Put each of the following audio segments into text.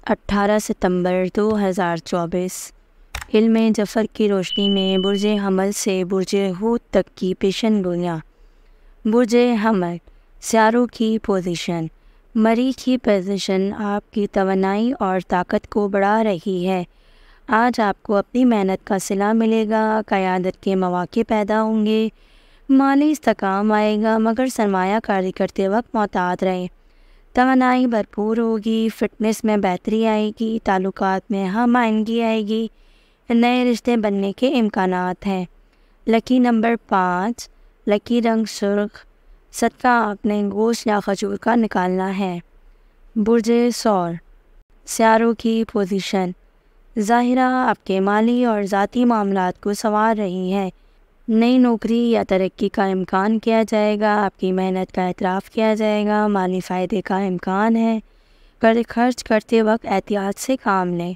18 ستمبر 2024 علم جفر کی روشنی میں برج حمل سے برج حوت تک کی پیشن گوئیاں۔ برج حمل، سیاروں کی پوزیشن۔ مریخ کی پوزیشن آپ کی توانائی اور طاقت کو بڑھا رہی ہے۔ آج آپ کو اپنی محنت کا صلہ ملے گا، قیادت کے مواقع پیدا ہوں گے، مالی استحکام آئے گا، مگر سرمایہ کاری کرتے وقت محتاط رہیں۔ توانائی بھرپور ہوگی، فٹنس میں بہتری آئے گی، تعلقات میں ہم آہنگی آئے گی، نئے رشتے بننے کے امکانات ہیں۔ لکی نمبر 5، لکی رنگ سرخ، صدقہ آپ نے گوشت یا کھجور کا نکالنا ہے۔ برج ثور، سیاروں کی پوزیشن۔ ظاہرہ آپ کے مالی اور ذاتی معاملات کو سنوار رہی ہے۔ نئی نوکری یا ترقی کا امکان کیا جائے گا، آپ کی محنت کا اعتراف کیا جائے گا، مالی فائدے کا امکان ہے۔ قرض خرچ کرتے وقت احتیاط سے کام لیں۔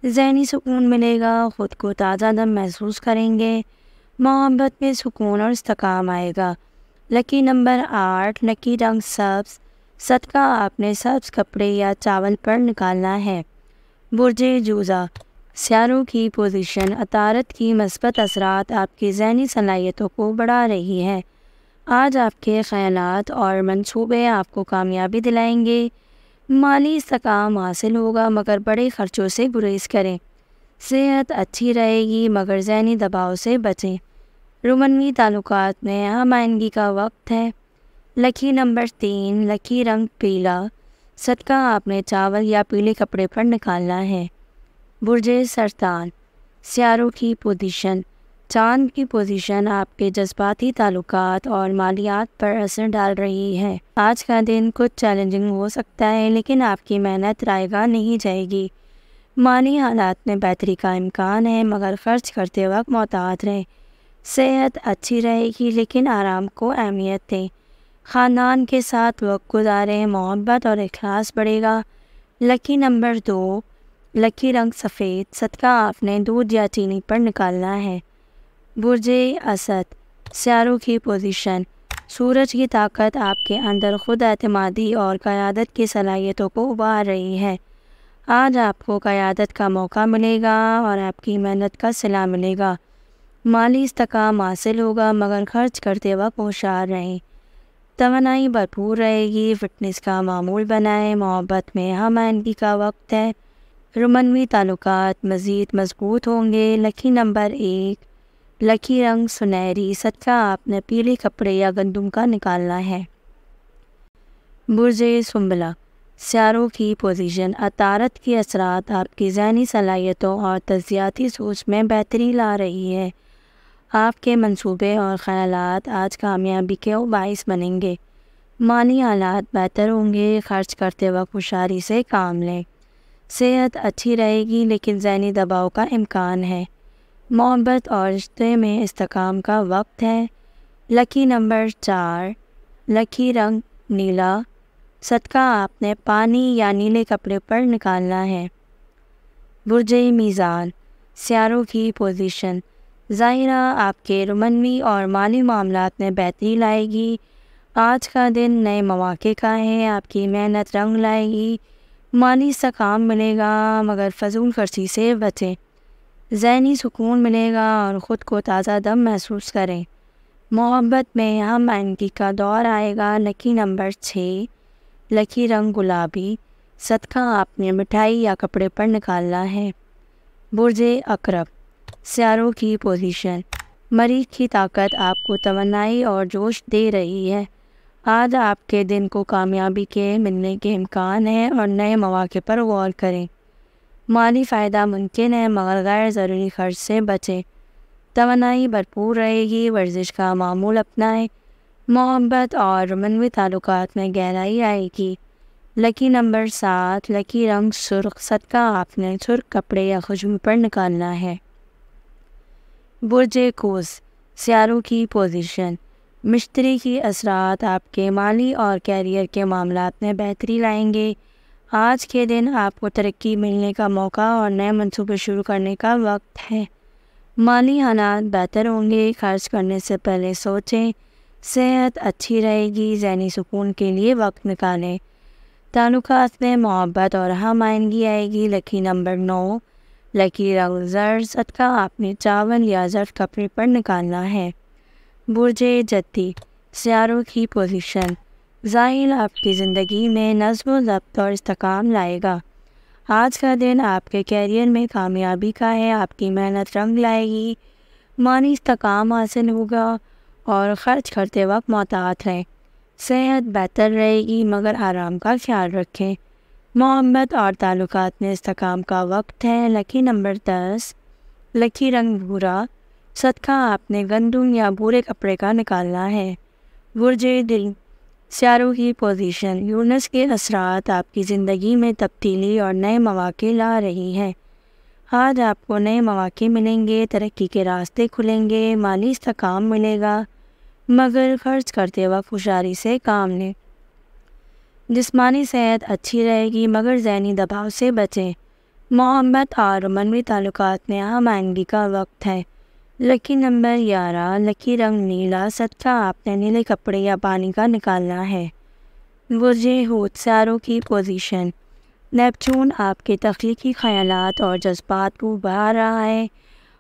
ذہنی سکون ملے گا، خود کو تازہ دم محسوس کریں گے، محبت میں سکون اور استحکام آئے گا۔ لکی نمبر 8، لکی رنگ سبز، صدقہ آپ نے سبز کپڑے یا چاول پر نکالنا ہے۔ برج جوزہ، سیاروں کی پوزیشن۔ عطارد کی مثبت اثرات آپ کی ذہنی صلاحیتوں کو بڑھا رہی ہے۔ آج آپ کے خیالات اور منصوبے آپ کو کامیابی دلائیں گے، مالی استحکام حاصل ہوگا، مگر بڑے خرچوں سے گریز کریں۔ صحت اچھی رہے گی، مگر ذہنی دباؤ سے بچیں۔ رومانوی تعلقات میں ہم آہنگی کا وقت ہے۔ لکی نمبر 3، لکی رنگ پیلا، صدقہ آپ نے چاول یا پیلے کپڑے پر نکالنا ہے۔ برج سرطان، سیاروں کی پوزیشن۔ چاند کی پوزیشن آپ کے جذباتی تعلقات اور مالیات پر اثر ڈال رہی ہے۔ آج کا دن کچھ چیلنجنگ ہو سکتا ہے، لیکن آپ کی محنت رائے گاہ نہیں جائے گی۔ مالی حالات میں بہتری کا امکان ہے، مگر خرچ کرتے وقت محتاط رہیں۔ صحت اچھی رہے گی، لیکن آرام کو اہمیت دیں۔ خاندان کے ساتھ وقت گزاریں، محبت اور اخلاص بڑھے گا۔ لکی نمبر 2، لکی رنگ سفید، صدقہ آپ نے دودھ یا چینی پر نکالنا ہے۔ برج اسد، سیاروں کی پوزیشن۔ سورج کی طاقت آپ کے اندر خود اعتمادی اور قیادت کی صلاحیتوں کو ابھار رہی ہے۔ آج آپ کو قیادت کا موقع ملے گا اور آپ کی محنت کا صلہ ملے گا۔ مالی استحکام حاصل ہوگا، مگر خرچ کرتے وقت ہوشیار رہیں۔ توانائی بھرپور رہے گی، فٹنس کا معمول بنائیں، محبت میں ہم آہنگی کا وقت ہے۔ رومانوی تعلقات مزید مضبوط ہوں گے۔ لکی نمبر 1، لکی رنگ سنہری، صدقہ آپ نے پیلے کپڑے یا گندم کا نکالنا ہے۔ برج سنبلہ، سیاروں کی پوزیشن۔ عطارد کی اثرات آپ کی ذہنی صلاحیتوں اور تجزیاتی سوچ میں بہتری لا رہی ہے۔ آپ کے منصوبے اور خیالات آج کامیابی کے باعث بنیں گے۔ مالی حالات بہتر ہوں گے، خرچ کرتے وقت ہوشیاری سے کام لیں۔ صحت اچھی رہے گی، لیکن ذہنی دباؤ کا امکان ہے۔ محبت اور رشتے میں استحکام کا وقت ہے۔ لکی نمبر 4، لکی رنگ نیلا، صدقہ آپ نے پانی یا نیلے کپڑے پر نکالنا ہے۔ برج میزان، سیاروں کی پوزیشن۔ ظاہرہ آپ کے رومانوی اور مالی معاملات میں بہتری لائے گی۔ آج کا دن نئے مواقع کا ہے، آپ کی محنت رنگ لائے گی، مالی استحکام ملے گا، مگر فضول خرچی سے بچیں۔ ذہنی سکون ملے گا اور خود کو تازہ دم محسوس کریں۔ محبت میں ہم آہنگی کا دور آئے گا۔ لکی نمبر 6، لکی رنگ گلابی، صدقہ آپ نے مٹھائی یا کپڑے پر نکالنا ہے۔ برج عقرب، سیاروں کی پوزیشن۔ مریخ کی طاقت آپ کو توانائی اور جوش دے رہی ہے۔ آج آپ کے دن کو کامیابی کے ملنے کے امکان ہیں اور نئے مواقع پر غور کریں۔ مالی فائدہ ممکن ہے، مگر غیر ضروری خرچ سے بچیں۔ توانائی بھرپور رہے گی، ورزش کا معمول اپنائیں۔ محبت اور رومانوی تعلقات میں گہرائی آئے گی۔ لکی نمبر 7، لکی رنگ سرخ، صدقہ آپ نے سرخ کپڑے یا کھجور پر نکالنا ہے۔ برج قوس، سیاروں کی پوزیشن۔ مشتری کی اثرات آپ کے مالی اور کیریئر کے معاملات میں بہتری لائیں گے۔ آج کے دن آپ کو ترقی ملنے کا موقع اور نئے منصوبے شروع کرنے کا وقت ہے۔ مالی حالات بہتر ہوں گے، خرچ کرنے سے پہلے سوچیں۔ صحت اچھی رہے گی، ذہنی سکون کے لیے وقت نکالیں۔ تعلقات میں محبت اور ہم آہنگی آئے گی۔ لکی نمبر 9، لکی رنگ زرد، صدقہ آپ نے چاول یا زرد کپڑے پر نکالنا ہے۔ برج جدی، سیاروں کی پوزیشن، ظاہر آپ کی زندگی میں نظم و ضبط اور استحکام لائے گا۔ آج کا دن آپ کے کیریئر میں کامیابی کا ہے، آپ کی محنت رنگ لائے گی، مالی استحکام حاصل ہوگا اور خرچ کرتے وقت محتاط رہیں۔ صحت بہتر رہے گی مگر آرام کا خیال رکھیں۔ محبت اور تعلقات میں استحکام کا وقت ہے۔ لکی نمبر 10، لکی رنگ بھورا، صدقہ آپ نے گندم یا بھورے کپڑے کا نکالنا ہے۔ برج دل، سیاروں کی پوزیشن، یورینس کے اثرات آپ کی زندگی میں تبدیلی اور نئے مواقع لا رہی ہیں۔ آج آپ کو نئے مواقع ملیں گے، ترقی کے راستے کھلیں گے، مالی استحکام ملے گا مگر خرچ کرتے وقت ہوشیاری سے کام لیں۔ جسمانی صحت اچھی رہے گی مگر ذہنی دباؤ سے بچیں۔ محبت اور رومانوی تعلقات میں ہم آہنگی کا وقت ہے۔ لکی نمبر 11، لکی رنگ نیلا، صدقہ آپ نے نیلے کپڑے یا پانی کا نکالنا ہے۔ برج حوت، سیاروں کی پوزیشن، نیپچون آپ کے تخلیقی خیالات اور جذبات کو بڑھا رہا ہے۔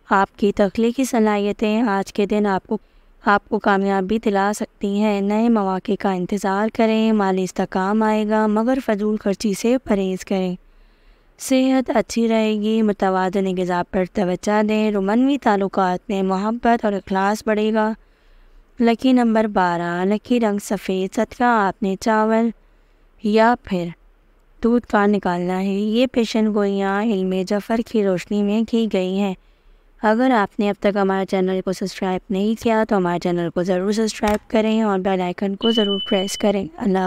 آپ کی تخلیقی صلاحیتیں آج کے دن آپ کو کامیابی دلا سکتی ہیں۔ نئے مواقع کا انتظار کریں، مالی استحکام آئے گا مگر فضول خرچی سے پرہیز کریں۔ صحت اچھی رہے گی، متوازن غذا پر توجہ دیں۔ رومانوی تعلقات میں محبت اور اخلاص بڑھے گا۔ لکی نمبر 12، لکی رنگ سفید، صدقہ آپ نے چاول یا پھر دودھ کا نکالنا ہے۔ یہ پیشن گوئیاں علم ظفر کی روشنی میں کی گئی ہیں۔ اگر آپ نے اب تک ہمارے چینل کو سبسکرائب نہیں کیا تو ہمارے چینل کو ضرور سبسکرائب کریں اور بیل آئیکن کو ضرور پریس کریں۔ اللہ حافظ۔